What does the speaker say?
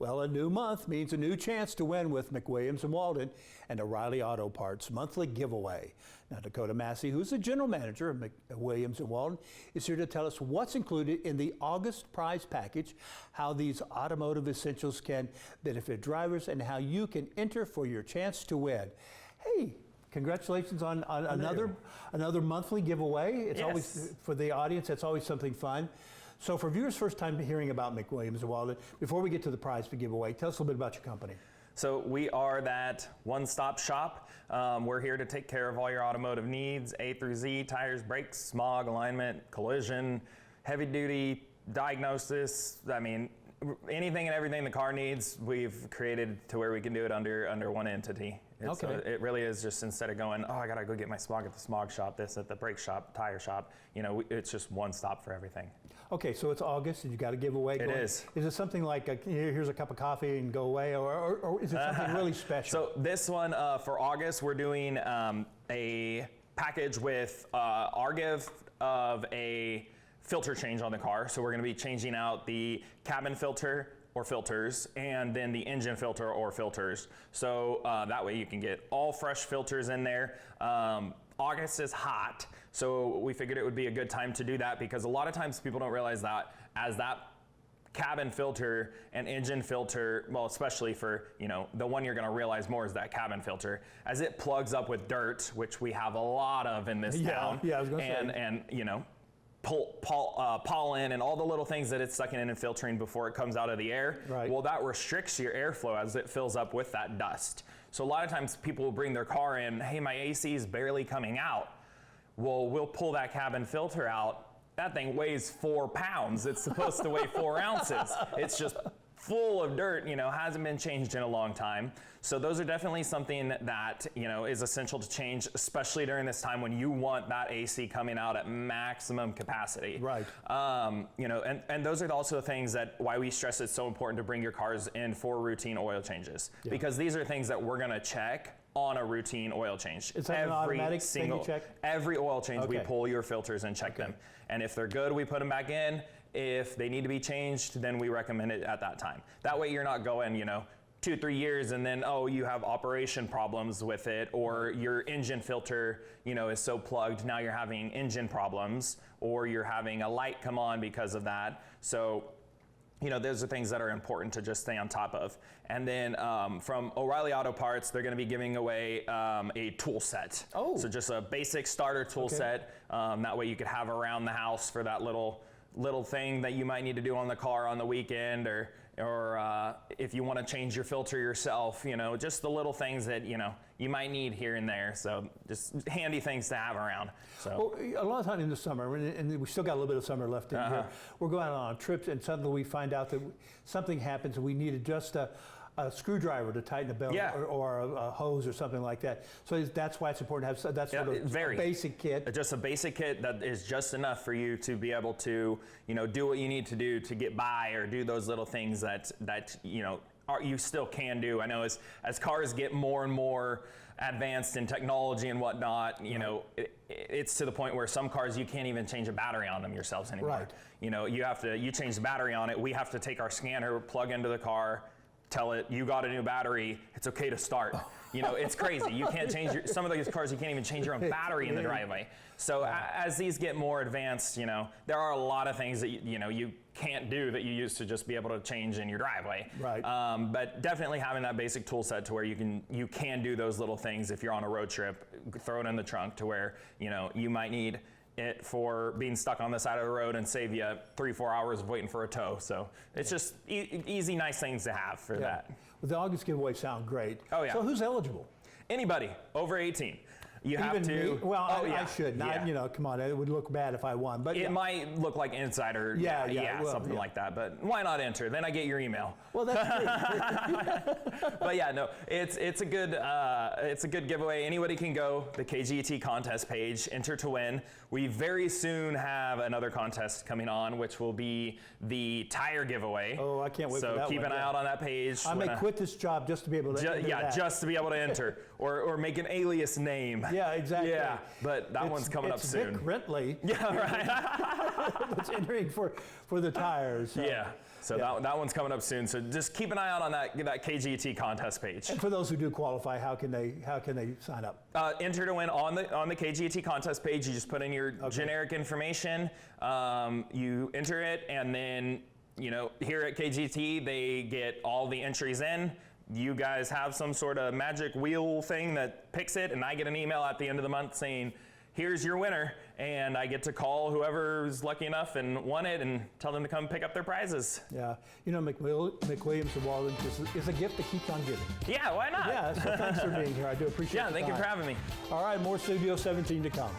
Well, a new month means a new chance to win with McWilliams Walden and O'Reilly Auto Parts monthly giveaway. Now, Dakotah Massie, who's the general manager of McWilliams Walden, is here to tell us what's included in the August prize package, how these automotive essentials can benefit drivers, and how you can enter for your chance to win. Hey, congratulations on another monthly giveaway. It's always, for the audience, it's always something fun. So for viewers first time hearing about McWilliams Walden, before we get to the prize to give away, tell us a little bit about your company. So we are that one-stop shop. We're here to take care of all your automotive needs, A through Z, tires, brakes, smog, alignment, collision, heavy-duty diagnosis. I mean, anything and everything the car needs, we've created to where we can do it under one entity. It really is just, instead of going, oh, I gotta go get my smog at the smog shop, this at the brake shop, tire shop, you know, it's just one stop for everything. Okay, so it's August and you got a giveaway going. It is. Is it something like, here's a cup of coffee and go away, or is it something really special? So this one, for August, we're doing a package with our gift of a filter change on the car. So we're going to be changing out the cabin filter or filters, and then the engine filter or filters. So that way you can get all fresh filters in there. August is hot, so we figured it would be a good time to do that, because a lot of times people don't realize that as that cabin filter and engine filter, well, especially for, you know, the one you're going to realize more is that cabin filter, as it plugs up with dirt, which we have a lot of in this town. Yeah, I was going to say. And you know, pollen and all the little things that it's sucking in and filtering before it comes out of the air. Right. Well, that restricts your airflow as it fills up with that dust. So a lot of times people will bring their car in, hey, my AC is barely coming out. Well, we'll pull that cabin filter out. That thing weighs 4 pounds. It's supposed to weigh 4 ounces. It's just full of dirt, you know, hasn't been changed in a long time. So those are definitely something that, you know, is essential to change, especially during this time when you want that AC coming out at maximum capacity. Right. You know, and those are also things that why we stress it's so important to bring your cars in for routine oil changes, because these are things that we're going to check on a routine oil change. Is that an automatic thing you check? Every oil change, we pull your filters and check them. And if they're good, we put them back in. If they need to be changed, then we recommend it at that time. That way you're not going, you know, 2-3 years and then, oh, you have operation problems with it, or your engine filter, you know, is so plugged, now you're having engine problems, or you're having a light come on because of that. So, you know, those are things that are important to just stay on top of. And then from O'Reilly Auto Parts, they're going to be giving away a tool set. Oh. So just a basic starter tool set. That way you could have around the house for that little thing that you might need to do on the car on the weekend, or if you want to change your filter yourself, you know, just the little things that, you know, you might need here and there. So just handy things to have around. So well, a lot of time in the summer, and we still got a little bit of summer left in here, we're going on trips and suddenly we find out that something happens and we need just a screwdriver to tighten a belt, or a hose or something like that. So that's why it's important to have that sort of a basic kit. Just a basic kit that is just enough for you to be able to, you know, do what you need to do to get by, or do those little things that you know, you still can do. I know as cars get more and more advanced in technology and whatnot, you know, it's to the point where some cars you can't even change a battery on them yourselves anymore. Right. You know, you change the battery on it, we have to take our scanner, plug into the car, tell it you got a new battery, it's okay to start. You know, it's crazy. You can't change some of those cars, you can't even change your own battery in the driveway. So as these get more advanced, you know, there are a lot of things that you know you can't do that you used to just be able to change in your driveway. Right. But definitely having that basic tool set to where you can do those little things if you're on a road trip, throw it in the trunk to where, you know, you might need it for being stuck on the side of the road and save you 3-4 hours of waiting for a tow. So it's just easy, nice things to have for that. Well, the August giveaway sound great. Oh yeah. So who's eligible? Anybody over 18. You have to. Me? Well, I should not. You know, come on, it would look bad if I won. But it might look like insider. Something like that. But why not enter? Then I get your email. Well, that's true. But yeah, no, it's a good giveaway. Anybody can go the KGT contest page, enter to win. We very soon have another contest coming on, which will be the tire giveaway. Oh, I can't wait for that. So keep an eye out on that page. I may quit this job just to be able to. Just to be able to enter, or make an alias name. Yeah, exactly. Yeah, but that one's coming up soon. Vic Rentley. Yeah, right. That's entering for the tires. So. Yeah. So that one's coming up soon. So just keep an eye out on that KGET contest page. And for those who do qualify, how can they sign up? Enter to win on the KGET contest page. You just put in your generic information. You enter it, and then here at KGET they get all the entries in. You guys have some sort of magic wheel thing that picks it, and I get an email at the end of the month saying, here's your winner, and I get to call whoever's lucky enough and won it and tell them to come pick up their prizes. Yeah, McWilliams Walden is a gift that keeps on giving. Yeah, why not? Yeah, so thanks for being here. I do appreciate it. Yeah, thank you for having me. All right, more Studio 17 to come.